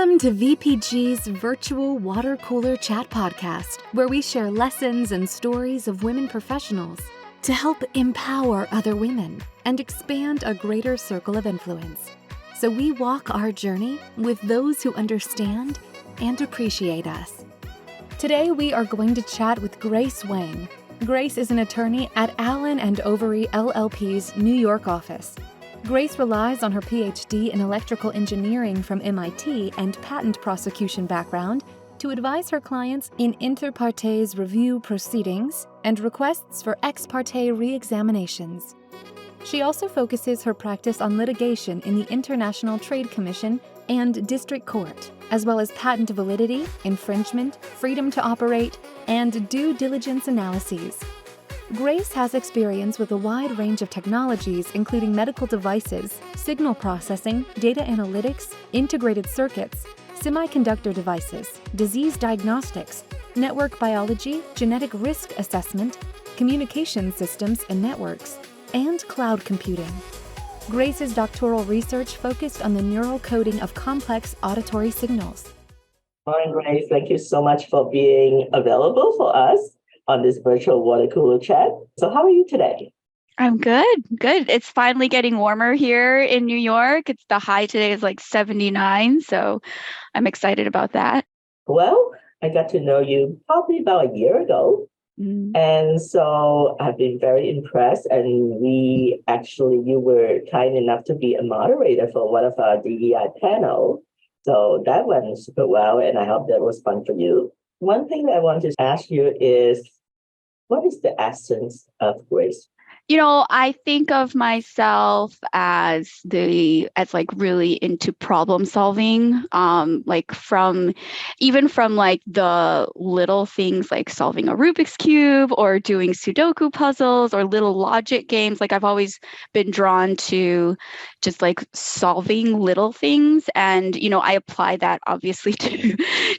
Welcome to VPG's virtual water cooler chat podcast, where we share lessons and stories of women professionals to help empower other women and expand a greater circle of influence. So we walk our journey with those who understand and appreciate us. Today we are going to chat with Grace Wang. Grace is an attorney at Allen & Overy LLP's New York office. Grace relies on her Ph.D. in electrical engineering from MIT and patent prosecution background to advise her clients in inter partes review proceedings and requests for ex parte reexaminations. She also focuses her practice on litigation in the International Trade Commission and District Court, as well as patent validity, infringement, freedom to operate, and due diligence analyses. Grace has experience with a wide range of technologies, including medical devices, signal processing, data analytics, integrated circuits, semiconductor devices, disease diagnostics, network biology, genetic risk assessment, communication systems and networks, and cloud computing. Grace's doctoral research focused on the neural coding of complex auditory signals. Morning, Grace. Thank you so much for being available for us on this virtual water cooler chat. So how are you today? I'm good. It's finally getting warmer here in New York. The high today is like 79, so I'm excited about that. Well, I got to know you probably about a year ago. And so I've been very impressed. And you were kind enough to be a moderator for one of our DEI panel. So that went super well, and I hope that was fun for you. One thing that I want to ask you is, what is the essence of Grace? I think of myself as really into problem solving, from the little things like solving a Rubik's Cube or doing Sudoku puzzles or little logic games. Like I've always been drawn to just like solving little things. And, I apply that obviously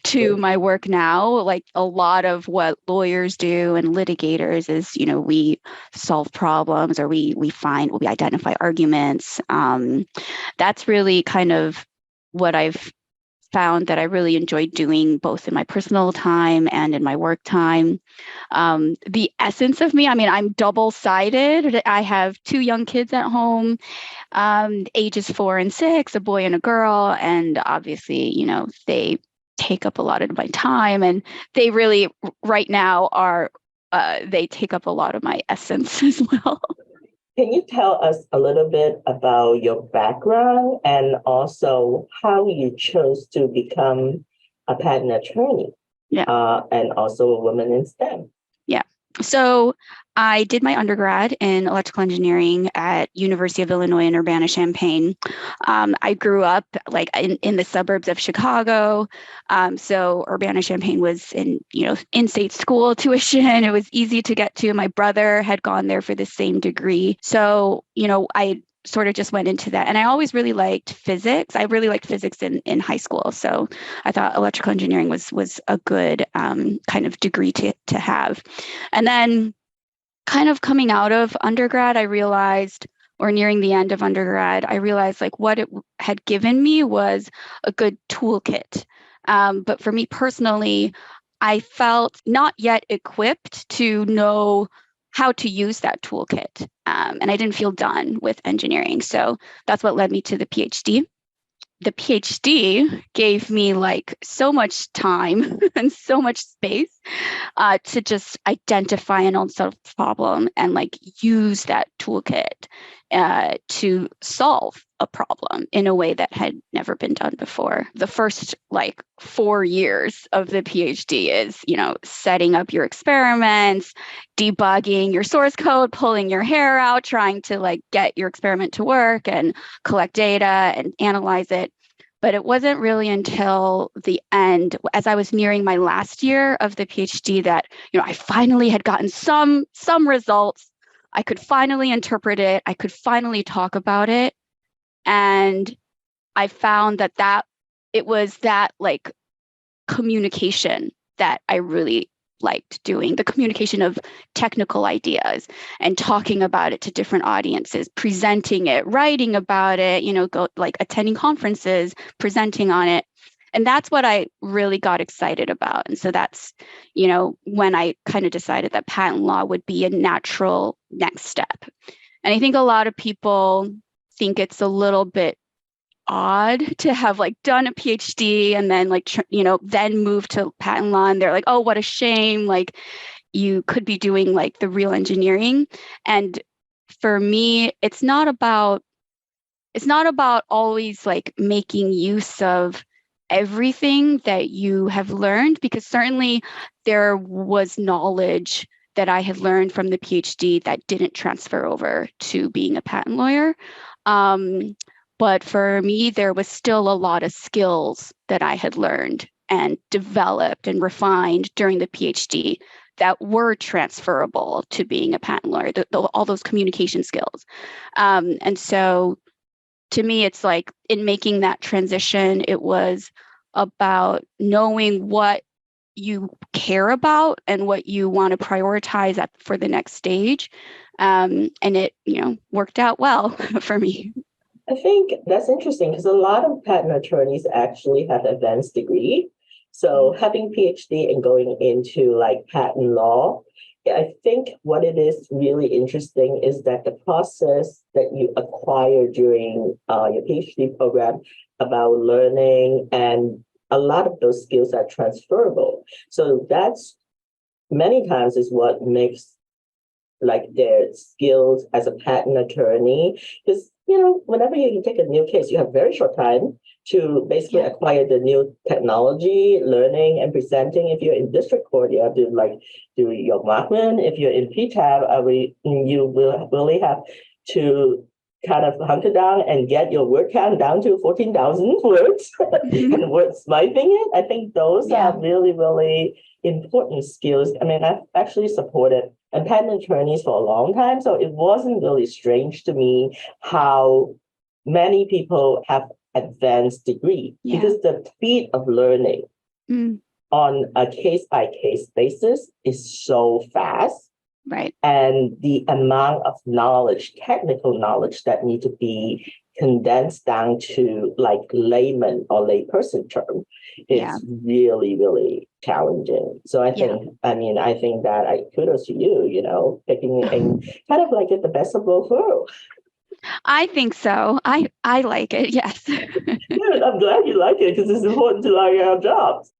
to my work now. Like a lot of what lawyers do and litigators is, we solve problems, or we identify arguments. That's really kind of what I've found that I really enjoy doing, both in my personal time and in my work time. The essence of me, I'm double-sided. I have 2 young kids at home, ages 4 and 6, a boy and a girl. And obviously, they take up a lot of my time, and they really right now are they take up a lot of my essence as well. Can you tell us a little bit about your background and also how you chose to become a patent attorney? And also a woman in STEM? Yeah. So I did my undergrad in electrical engineering at University of Illinois in Urbana-Champaign. I grew up in the suburbs of Chicago. So Urbana-Champaign was in-state school tuition. It was easy to get to. My brother had gone there for the same degree. So, I sort of just went into that. And I always really liked physics. I really liked physics in high school. So I thought electrical engineering was a good kind of degree to have. And then kind of coming out of undergrad, I realized, or nearing the end of undergrad, I realized what it had given me was a good toolkit. But for me personally, I felt not yet equipped to know how to use that toolkit. And I didn't feel done with engineering. So that's what led me to the Ph.D. The Ph.D. gave me so much time and so much space to just identify an unsolved problem and use that toolkit to solve a problem in a way that had never been done before. The first 4 years of the PhD is, setting up your experiments, debugging your source code, pulling your hair out, trying to get your experiment to work and collect data and analyze it. But it wasn't really until the end, as I was nearing my last year of the PhD, that I finally had gotten some results. I could finally interpret it. I could finally talk about it. And I found that it was that communication that I really liked doing, the communication of technical ideas and talking about it to different audiences, presenting it, writing about it, attending conferences, presenting on it. And that's what I really got excited about. And so that's, when I kind of decided that patent law would be a natural next step. And I think a lot of people think it's a little bit odd to have like done a PhD and then then move to patent law. And they're like, oh, what a shame. Like you could be doing like the real engineering. And for me, it's not about always like making use of everything that you have learned, because certainly there was knowledge that I had learned from the PhD that didn't transfer over to being a patent lawyer. But for me, there was still a lot of skills that I had learned and developed and refined during the PhD that were transferable to being a patent lawyer, all those communication skills. And so to me, it's like in making that transition, it was about knowing what you care about and what you want to prioritize for the next stage. And it, worked out well for me. I think that's interesting because a lot of patent attorneys actually have advanced degree. So having PhD and going into like patent law, I think what it is really interesting is that the process that you acquire during your PhD program about learning, and a lot of those skills are transferable. So that's many times is what makes like their skills as a patent attorney, because whenever you take a new case, you have very short time to basically acquire the new technology, learning and presenting. If you're in district court, you have to do your markman. If you're in PTAB, you will really have to kind of hunker down and get your word count down to 14,000 words and wordsmithing it. I think those are really, really important skills. I mean, I've actually supported patent attorneys for a long time, so it wasn't really strange to me how many people have advanced degree because the speed of learning on a case-by-case basis is so fast. Right. And the amount of knowledge, technical knowledge that need to be condensed down to like layman or layperson term, it's really, really challenging. So I think that kudos to you, picking and kind of like get the best of both worlds. I think so. I like it. Yes. Good. I'm glad you like it because it's important to like our jobs.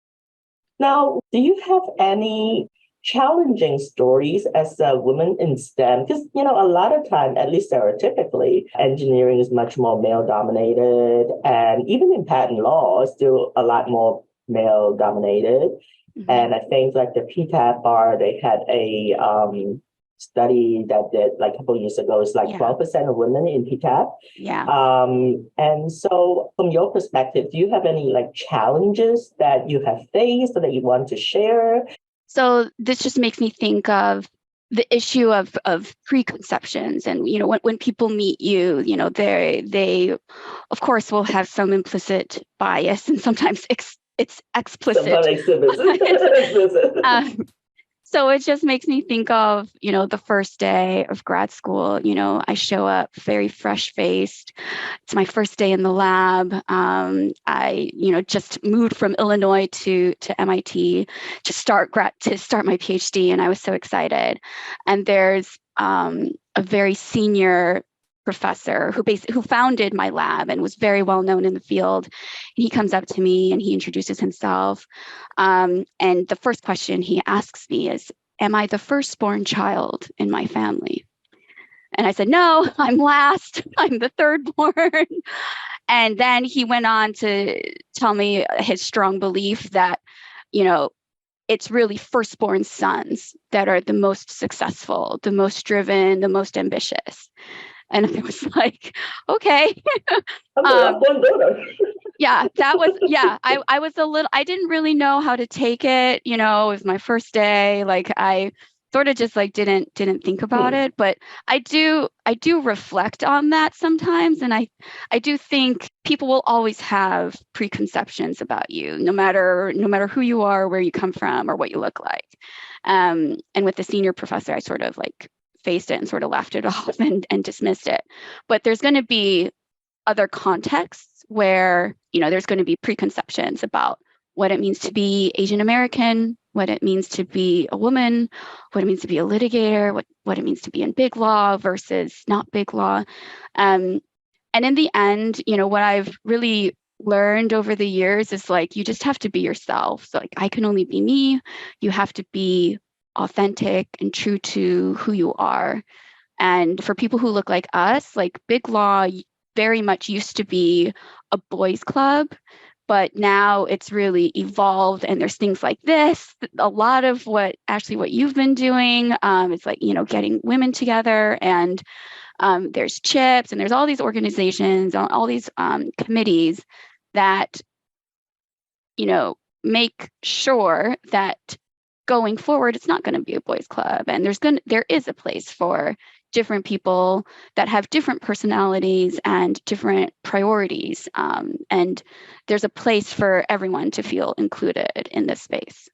Now, do you have any challenging stories as a woman in STEM? Because, a lot of time, at least stereotypically, engineering is much more male dominated. And even in patent law, it's still a lot more male dominated. Mm-hmm. And I think like the PTAB bar, they had a study that did like a couple of years ago, it's like 12% of women in PTAB. Yeah. And so from your perspective, do you have any like challenges that you have faced or that you want to share? So this just makes me think of the issue of preconceptions. And, when people meet you, they of course will have some implicit bias, and sometimes it's explicit. So it just makes me think of, the first day of grad school. I show up very fresh-faced. It's my first day in the lab. I, just moved from Illinois to MIT to start my PhD, and I was so excited. And there's a very senior professor who founded my lab and was very well known in the field. And he comes up to me and he introduces himself. And the first question he asks me is, "Am I the firstborn child in my family?" And I said, "No, I'm last. I'm the thirdborn." And then he went on to tell me his strong belief that, it's really firstborn sons that are the most successful, the most driven, the most ambitious. And I was like, okay. I didn't really know how to take it. It was my first day. Like I sort of just like didn't think about it, but I do reflect on that sometimes. And I do think people will always have preconceptions about you, no matter who you are, where you come from, or what you look like. And with the senior professor, I sort of like faced it and sort of laughed it off and dismissed it. But there's going to be other contexts where, there's going to be preconceptions about what it means to be Asian American, what it means to be a woman, what it means to be a litigator, what it means to be in big law versus not big law. And in the end, what I've really learned over the years is like, you just have to be yourself. So like, I can only be me. You have to be authentic and true to who you are. And for people who look like us, like big law very much used to be a boys' club, but now it's really evolved, and there's things like this. A lot of what you've been doing is like, getting women together, and there's CHIPS, and there's all these organizations, all these committees that, make sure that going forward, it's not going to be a boys' club, and there is a place for different people that have different personalities and different priorities, and there's a place for everyone to feel included in this space.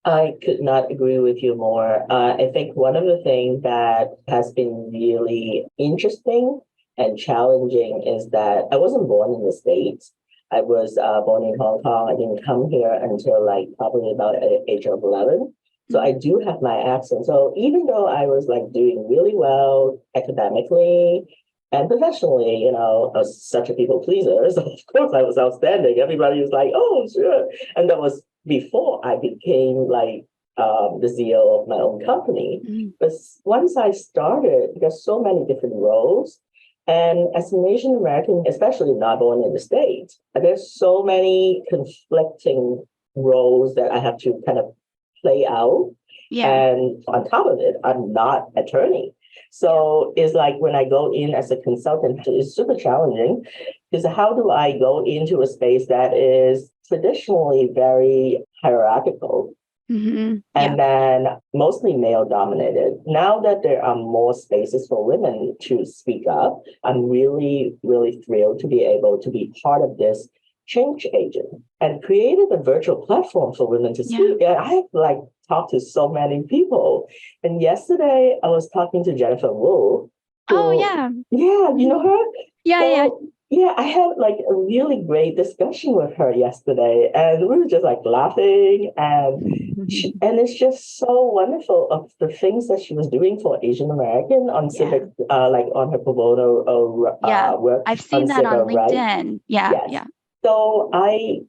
I could not agree with you more. I think one of the things that has been really interesting and challenging is that I wasn't born in the States. I was born in Hong Kong. I didn't come here until like probably about the age of 11. So I do have my accent. So even though I was like doing really well academically and professionally, I was such a people pleaser. So of course I was outstanding. Everybody was like, oh, sure. And that was before I became like the CEO of my own company. Mm-hmm. But once I started, there's so many different roles. And as an Asian American, especially not born in the States, there's so many conflicting roles that I have to kind of play out. Yeah. And on top of it, I'm not an attorney. So it's like when I go in as a consultant, it's super challenging because how do I go into a space that is traditionally very hierarchical? Mm-hmm. And then mostly male dominated. Now that there are more spaces for women to speak up, I'm really, really thrilled to be able to be part of this change agent and created a virtual platform for women to speak. Yeah. And I have like talked to so many people. And yesterday I was talking to Jennifer Wu. Yeah, you know her? Yeah, I had like a really great discussion with her yesterday, and we were just like laughing, and it's just so wonderful of the things that she was doing for Asian American on civic, like on her pro bono work. I've seen that on LinkedIn. Right? Yeah. So I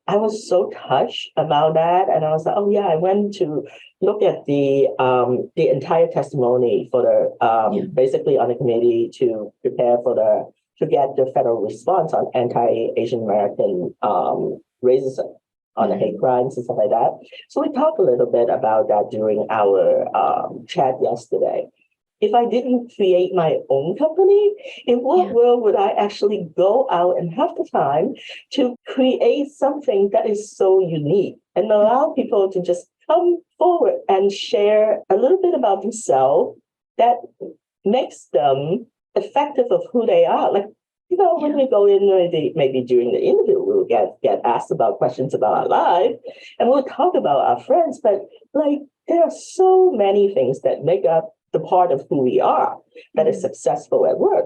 was so touched about that, and I was like, oh yeah, I went to look at the entire testimony for the basically on the committee to prepare to get the federal response on anti-Asian American racism on the hate crimes and stuff like that. So we talked a little bit about that during our chat yesterday. If I didn't create my own company, in what world would I actually go out and have the time to create something that is so unique and allow people to just come forward and share a little bit about themselves that makes them effective of who they are? Like, when we go in, maybe during the interview, we'll get asked about questions about our life, and we'll talk about our friends, but like, there are so many things that make up the part of who we are that is successful at work.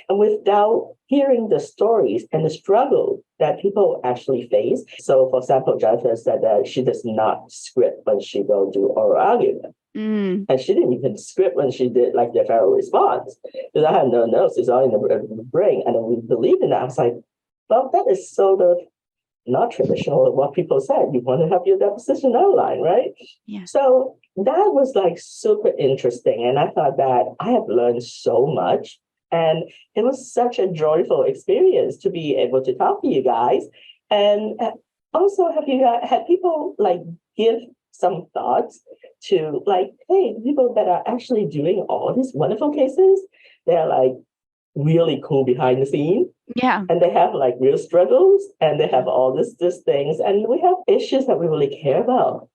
And without hearing the stories and the struggle that people actually face. So, for example, Jennifer said that she does not script when she go do oral argument. And she didn't even script when she did like the federal response. Because I had no notes, it's all in the brain. And then we believed in that. I was like, well, that is sort of not traditional of what people said. You want to have your deposition outline, right? Yeah. So that was like super interesting. And I thought that I have learned so much. And it was such a joyful experience to be able to talk to you guys. And also, have you had people like give some thoughts to like, hey, people that are actually doing all these wonderful cases, they're like really cool behind the scene. Yeah. And they have like real struggles and they have all these things. And we have issues that we really care about,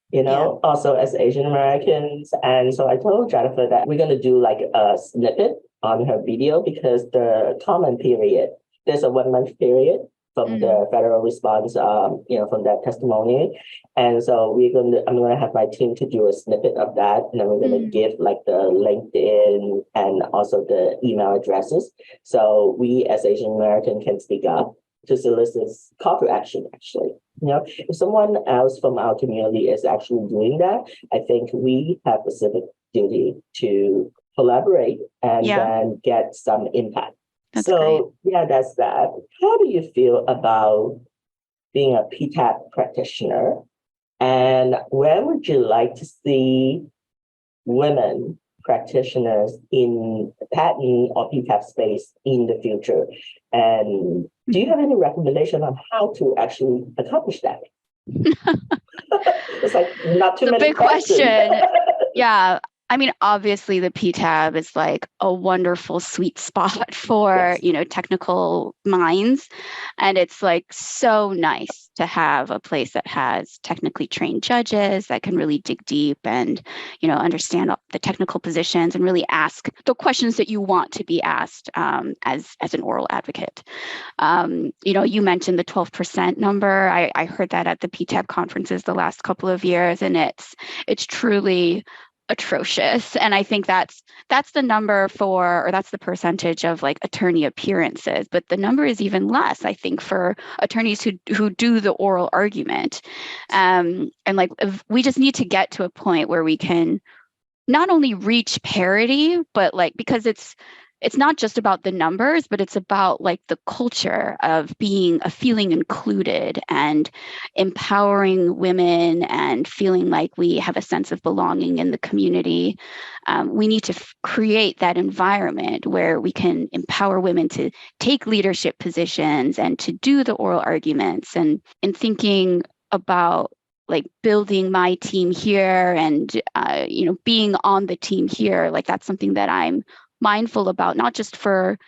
also as Asian Americans. And so I told Jennifer that we're going to do like a snippet on her video because the comment period, there's a 1 month period from the federal response, from that testimony. And so I'm going to have my team to do a snippet of that. And then we're going to give like the LinkedIn and also the email addresses. So we as Asian American can speak up to solicit call to action, actually. If someone else from our community is actually doing that, I think we have a civic duty to collaborate and then get some impact. That's great. That's that. How do you feel about being a PTAB practitioner? And where would you like to see women practitioners in patent or PTAB space in the future? And do you have any recommendation on how to actually accomplish that? It's like not too many big question. Yeah. I mean, obviously the PTAB is like a wonderful sweet spot for, technical minds. And it's like so nice to have a place that has technically trained judges that can really dig deep and, understand the technical positions and really ask the questions that you want to be asked as an oral advocate. You mentioned the 12% number. I heard that at the PTAB conferences the last couple of years, and it's truly atrocious. And I think that's the number that's the percentage of like attorney appearances, but the number is even less, I think, for attorneys who do the oral argument. And like, we just need to get to a point where we can not only reach parity, but like, because it's not just about the numbers, but it's about like the culture of feeling included and empowering women and feeling like we have a sense of belonging in the community. We need to create that environment where we can empower women to take leadership positions and to do the oral arguments, and in thinking about like building my team here and, being on the team here. Like that's something that I'm mindful about, not just for,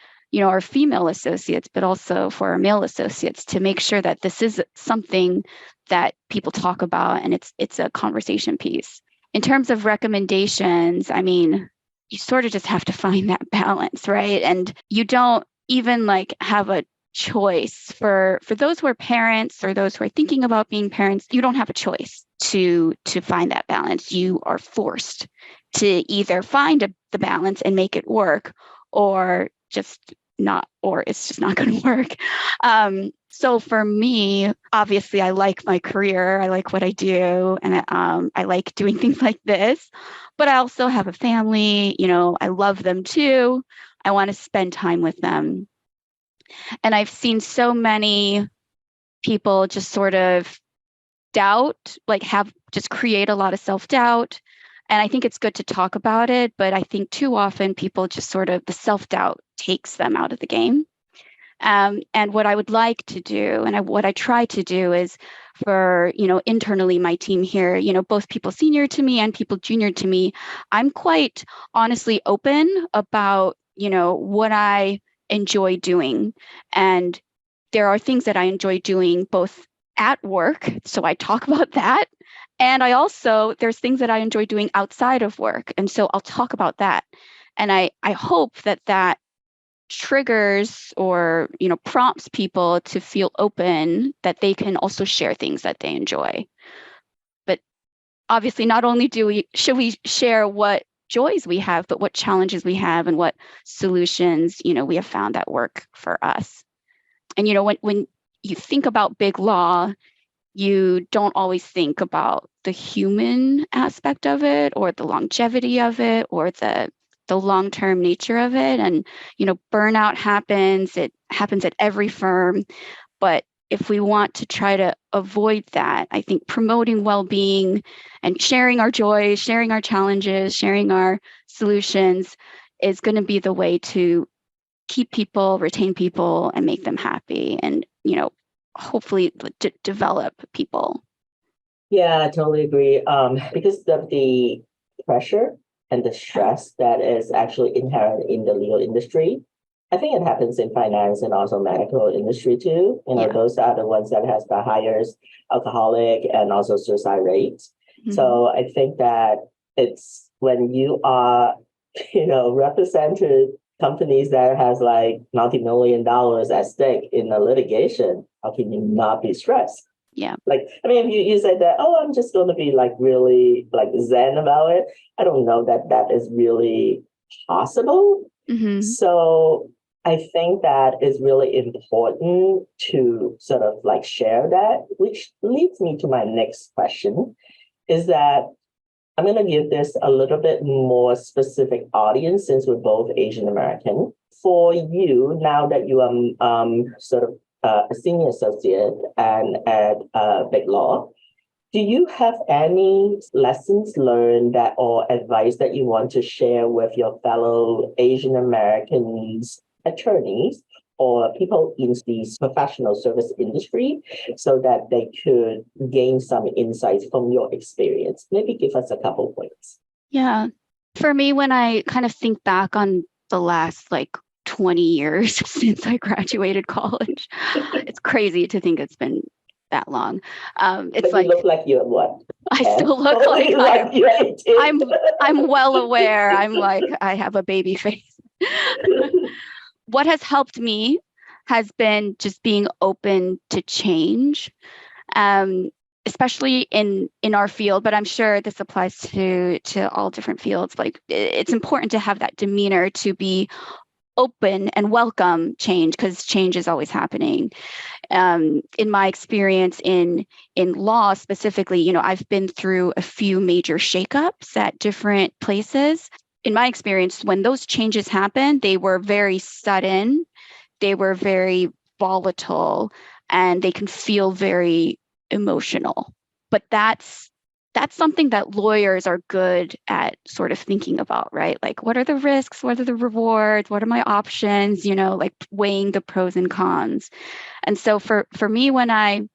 our female associates, but also for our male associates, to make sure that this is something that people talk about and it's a conversation piece. In terms of recommendations, I mean, you sort of just have to find that balance, right? And you don't even like have a choice for those who are parents or those who are thinking about being parents. You don't have a choice to find that balance. You are forced to either find the balance and make it work, or just not, or it's just not going to work. So for me, obviously, I like my career. I like what I do, and I like doing things like this. But I also have a family. I love them too. I want to spend time with them. And I've seen so many people just sort of doubt, like just create a lot of self-doubt. And I think it's good to talk about it, but I think too often people just sort of, the self-doubt takes them out of the game. And what I would like to do, and what I try to do, is for, internally my team here, both people senior to me and people junior to me, I'm quite honestly open about, what I enjoy doing. And there are things that I enjoy doing both at work, so I talk about that. And there's things that I enjoy doing outside of work. And so I'll talk about that. And I hope that triggers or, prompts people to feel open that they can also share things that they enjoy. But obviously, not only should we share what joys we have, but what challenges we have and what solutions, we have found that work for us. And, when you think about big law, you don't always think about the human aspect of it, or the longevity of it, or the long-term nature of it. And, burnout happens. It happens at every firm. But if we want to try to avoid that, I think promoting well-being and sharing our joys, sharing our challenges, sharing our solutions is going to be the way to keep people, retain people, and make them happy. And, hopefully develop people. Yeah, I totally agree. Because of the pressure and the stress that is actually inherent in the legal industry, I think it happens in finance and also medical industry too. Those are the ones that has the highest alcoholic and also suicide rates. Mm-hmm. So I think that it's when you are, represented companies that has like multi-million dollars at stake in a litigation, how can you not be stressed? Yeah. Like, I mean, you said that, I'm just going to be like really like zen about it. I don't know that is really possible. Mm-hmm. So I think that is really important to sort of like share that, which leads me to my next question, is that I'm going to give this a little bit more specific audience since we're both Asian American. For you, now that you are sort of a senior associate and at Big Law, do you have any lessons learned that or advice that you want to share with your fellow Asian Americans attorneys or people in the professional service industry so that they could gain some insights from your experience? Maybe give us a couple points. Yeah. For me, when I kind of think back on the last 20 years since I graduated college, it's crazy to think it's been that long. It's but you look like you're what? I still look like I'm well aware. I have a baby face. What has helped me has been just being open to change, especially in our field, but I'm sure this applies to all different fields. It's important to have that demeanor to be open and welcome change, because change is always happening. In my experience in law specifically, I've been through a few major shakeups at different places. In my experience, when those changes happened, they were very sudden, they were very volatile, and they can feel very emotional. But that's something that lawyers are good at sort of thinking about, right? What are the risks? What are the rewards? What are my options? Weighing the pros and cons. And so for me, when I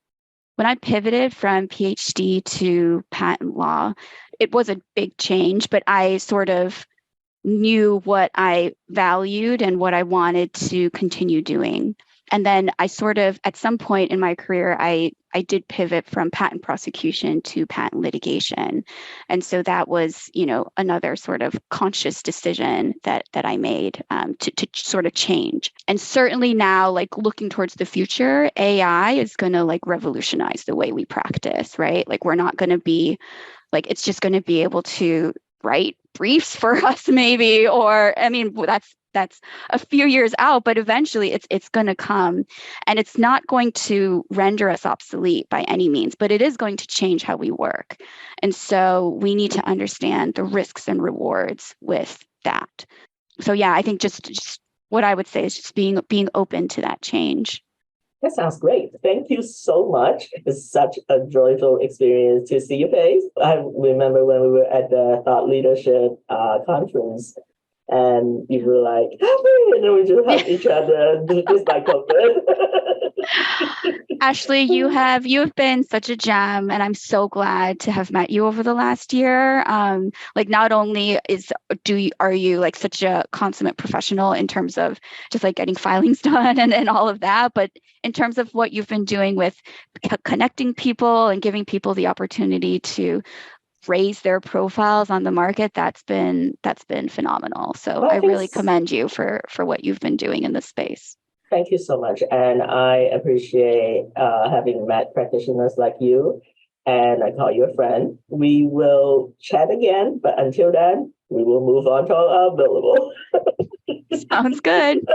pivoted from Ph.D. to patent law, it was a big change, but I sort of knew what I valued and what I wanted to continue doing. And then I sort of, at some point in my career, I did pivot from patent prosecution to patent litigation. And so that was, another sort of conscious decision that I made to sort of change. And certainly now, looking towards the future, AI is going to revolutionize the way we practice, right? We're not going to be it's just going to be able to write briefs for us, maybe, or that's a few years out, but eventually it's going to come, and it's not going to render us obsolete by any means, but it is going to change how we work. And so we need to understand the risks and rewards with that. So yeah, I think just what I would say is just being open to that change. That sounds great. Thank you so much. It's such a joyful experience to see your face. I remember when we were at the Thought Leadership conference, and you were like, and then we just hugged each other just like COVID. Ashley, you have been such a gem, and I'm so glad to have met you over the last year. Not only are you such a consummate professional in terms of just getting filings done and all of that, but in terms of what you've been doing with connecting people and giving people the opportunity to raise their profiles on the market, that's been phenomenal. So I really commend you for what you've been doing in this space. Thank you so much. And I appreciate having met practitioners like you, and I call you a friend. We will chat again, but until then, we will move on to our billable. Sounds good.